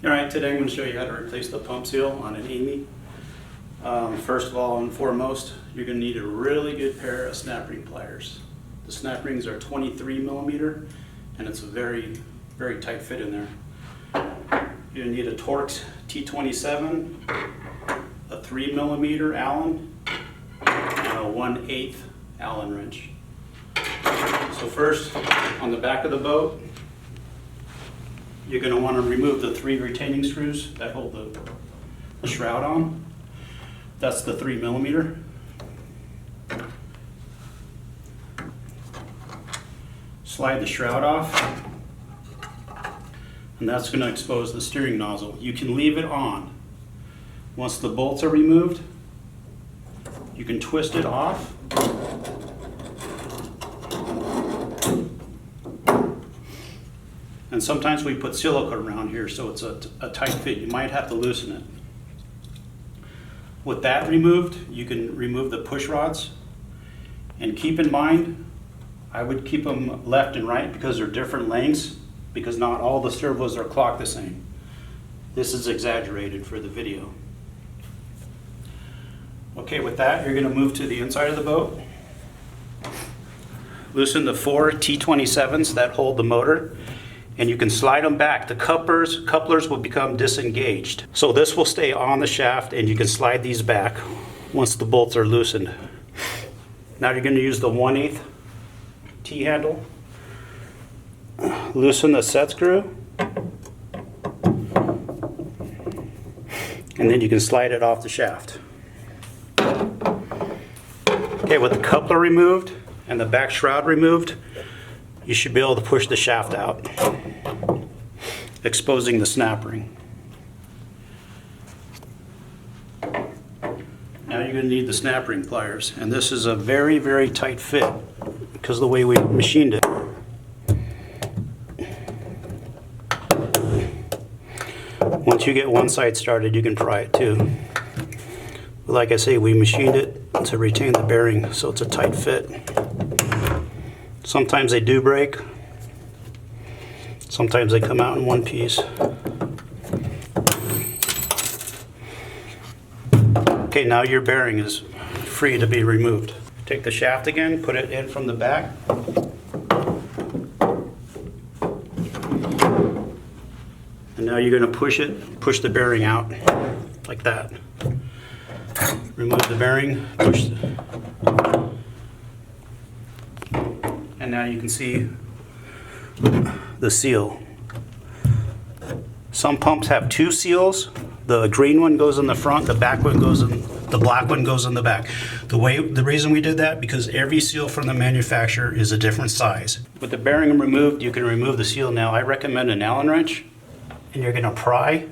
Alright, today I'm going to show you how to replace the pump seal on an EMI. First of all and foremost, you're going to need a really good pair of snap ring pliers. The snap rings are 23 millimeter and it's a very, very tight fit in there. You're going to need a Torx T27, a 3 millimeter Allen, and a 1/8 Allen wrench. So first, on the back of the boat, you're going to want to remove the 3 retaining screws that hold the shroud on. That's the 3 millimeter. Slide the shroud off, and that's going to expose the steering nozzle. You can leave it on. Once the bolts are removed, you can twist it off. And sometimes we put silicone around here so it's a tight fit. You might have to loosen it. With that removed, you can remove the push rods. And keep in mind, I would keep them left and right because they're different lengths, because not all the servos are clocked the same. This is exaggerated for the video. Okay, with that, you're going to move to the inside of the boat. Loosen the 4 T27s that hold the motor, and you can slide them back. The couplers will become disengaged. So this will stay on the shaft, and you can slide these back once the bolts are loosened. Now you're going to use the 1/8 T handle. Loosen the set screw, and then you can slide it off the shaft. Okay, with the coupler removed and the back shroud removed, you should be able to push the shaft out, exposing the snap ring. Now you're going to need the snap ring pliers, and this is a very, very tight fit because of the way we machined it. Once you get one side started, you can pry it too. But like I say, we machined it to retain the bearing, so it's a tight fit. Sometimes they do break. Sometimes they come out in one piece. Okay, now your bearing is free to be removed. Take the shaft again, put it in from the back. And now you're going to push the bearing out like that. Remove the bearing, push and now you can see the seal. Some pumps have 2 seals. The green one goes in the front, the black one goes in the back. The reason we did that, because every seal from the manufacturer is a different size. With the bearing removed, you can remove the seal now. I recommend an Allen wrench, and you're going to pry.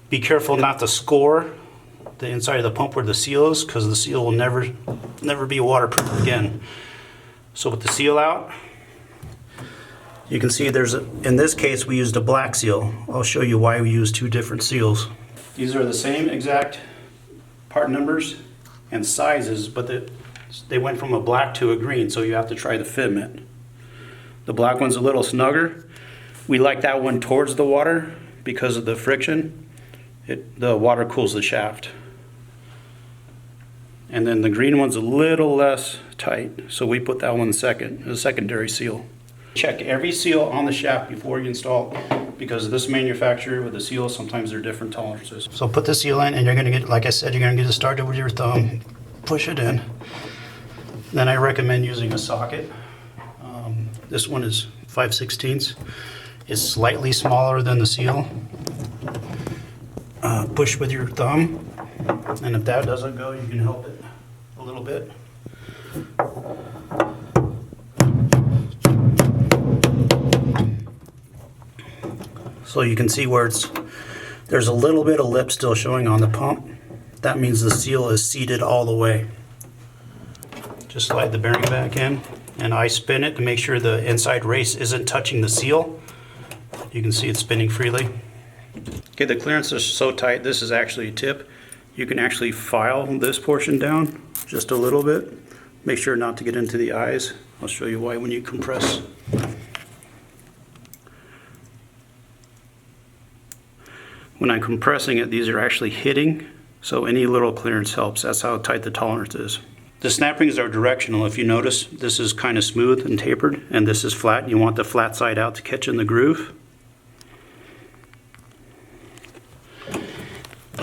Be careful not to score the inside of the pump where the seal is, because the seal will never be waterproof again. So with the seal out, you can see in this case we used a black seal. I'll show you why we used 2 different seals. These are the same exact part numbers and sizes, but they went from a black to a green, so you have to try the fitment. The black one's a little snugger. We like that one towards the water because of the friction. The water cools the shaft. And then the green one's a little less tight, so we put that one second, as a secondary seal. Check every seal on the shaft before you install it, because this manufacturer with the seal, sometimes they're different tolerances. So put the seal in, and you're going to get, like I said, you're going to get it started with your thumb. Push it in. Then I recommend using a socket. This one is 5/16. It's slightly smaller than the seal. Push with your thumb, and if that doesn't go, you can help it a little bit. So you can see where there's a little bit of lip still showing on the pump. That means the seal is seated all the way. Just slide the bearing back in, and I spin it to make sure the inside race isn't touching the seal. You can see it spinning freely. Okay, the clearance is so tight, this is actually a tip. You can actually file this portion down just a little bit. Make sure not to get into the eyes. I'll show you why when you compress. when I'm compressing it, these are actually hitting, so any little clearance helps. That's how tight the tolerance is. The snap rings are directional. If you notice, this is kind of smooth and tapered, and this is flat. You want the flat side out to catch in the groove.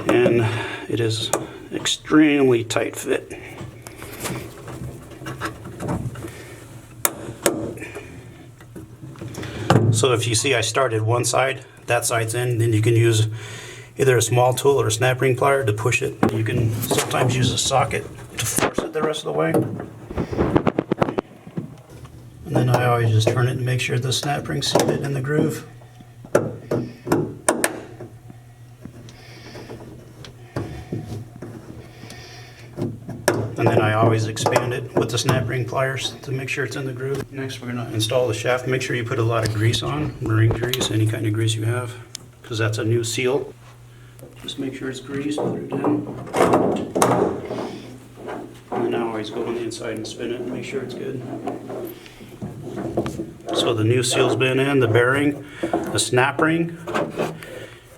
And it is extremely tight fit. So if you see I started one side, that side's in, then you can use either a small tool or a snap ring plier to push it. You can sometimes use a socket to force it the rest of the way. And then I always just turn it and make sure the snap ring's seated in the groove. And then I always expand it with the snap ring pliers to make sure it's in the groove. Next, we're going to install the shaft. Make sure you put a lot of grease on, marine grease, any kind of grease you have, because that's a new seal. Just make sure it's greased, put it in. And then I always go on the inside and spin it and make sure it's good. So the new seal's been in, the bearing, the snap ring.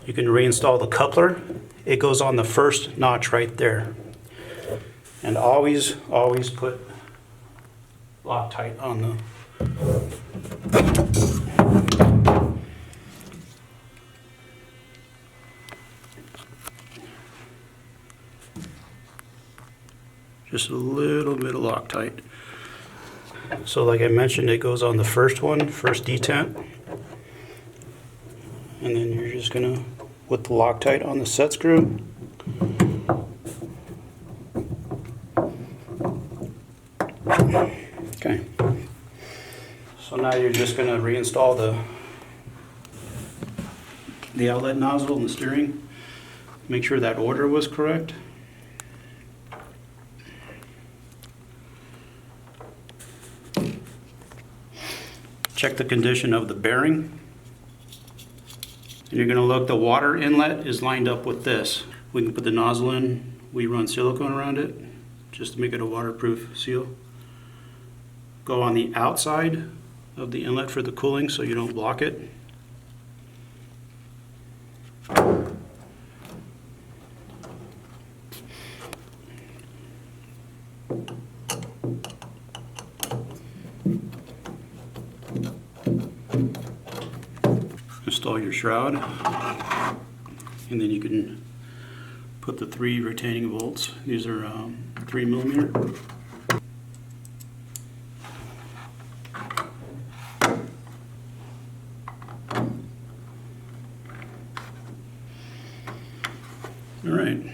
You can reinstall the coupler. It goes on the first notch right there. And always put Loctite on the just a little bit of Loctite. So like I mentioned, it goes on the first one, first detent. And then you're just gonna, with the Loctite on the set screw, okay. So now you're just going to reinstall the outlet nozzle and the steering. Make sure that order was correct. Check the condition of the bearing. And you're going to look, the water inlet is lined up with this. We can put the nozzle in, we run silicone around it just to make it a waterproof seal. Go on the outside of the inlet for the cooling so you don't block it. Install your shroud, and then you can put the 3 retaining bolts. These are 3mm. All right.